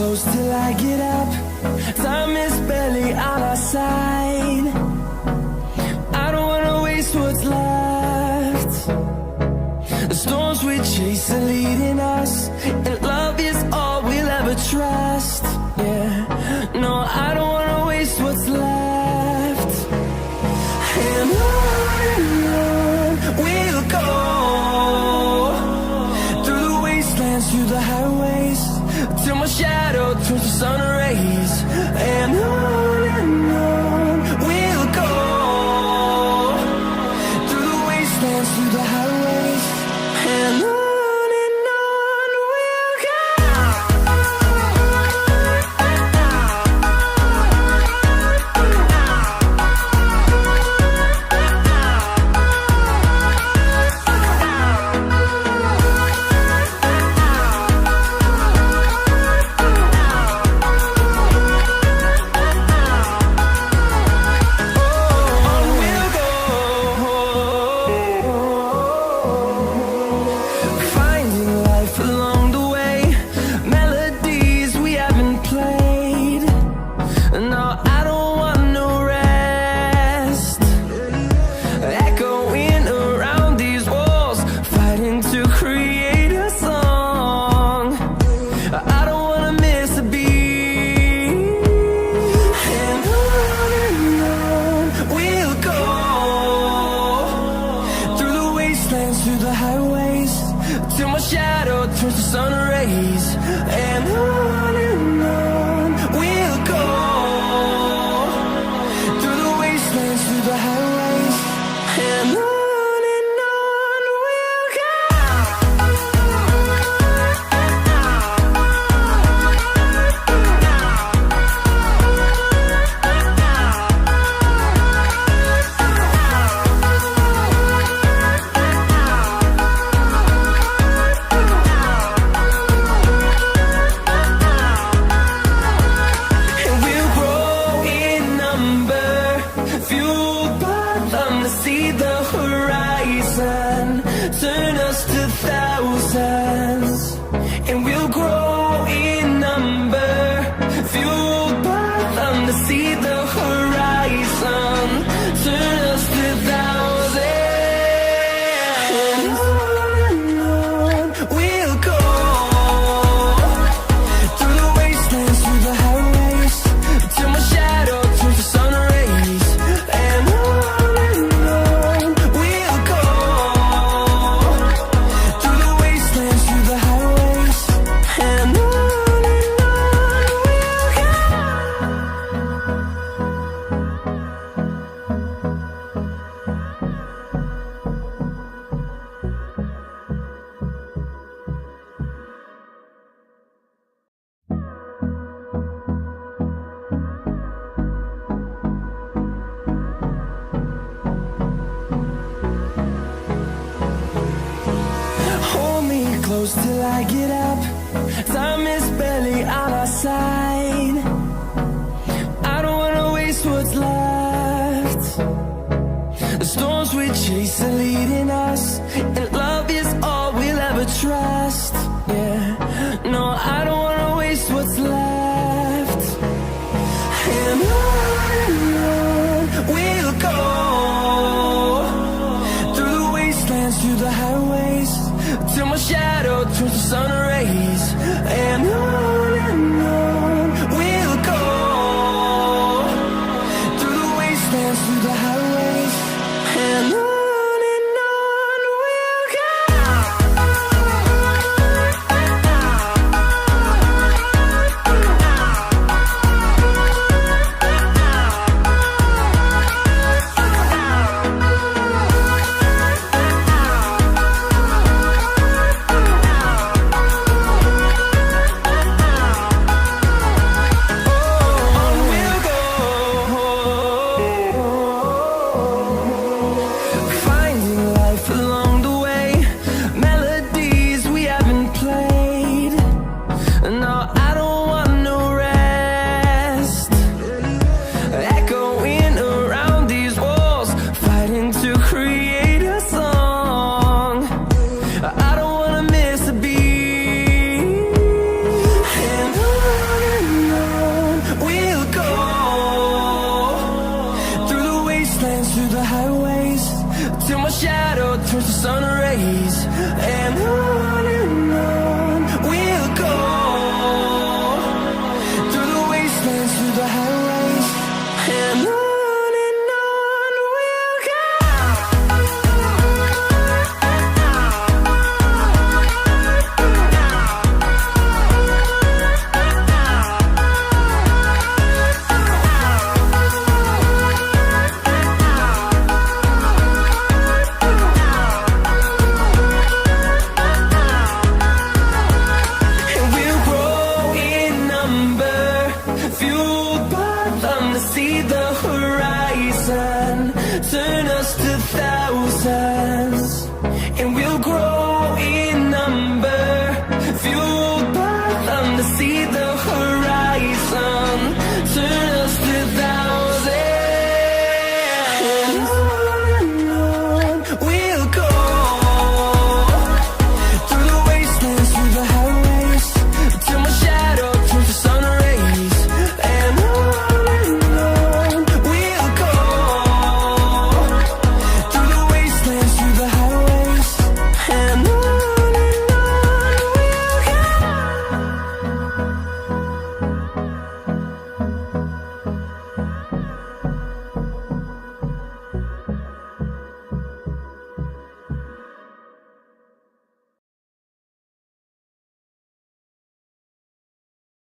close till I get up. Time is barely on our side. I don't wanna waste what's left. The storms we chase are leading us, and love is all we'll ever trust. Yeah, no, I don't wanna waste what's left. And on we'll go, through the wastelands, through the highways, till my shadow turns to sun rays. And on we'll go, through the wastelands, through the highways, and on we'll go. Through the highways, till my shadow turns to sun rays. And on we'll go, through the wastelands, through the highways, and on we'll go. Turn us to thousands, and we'll grow in number, fueled by them to see the horizon. Turn us to thousands, and on we'll go, through the wastelands, through the highways, till my shadow turns to sun rays. And on we'll go, through the wastelands, through the highways, and on we'll go. Hold me close till I get up. Time is barely on our side. I don't wanna waste what's left. The storms we chase are leading us, and love is all we'll ever trust. Yeah, no, I don't wanna waste what's left. And on we'll go, through the wastelands, through the highways, till my shadow turns to sun rays. And on we'll go, through the wastelands, through the highways, and on we'll go. go through the wastelands, through the highways, till my shadow turns to sun rays. And on we'll go through the wastelands, through the highways, and on we'll go. And we'll grow in number, fueled by them to see the horizon, turn us to thousands.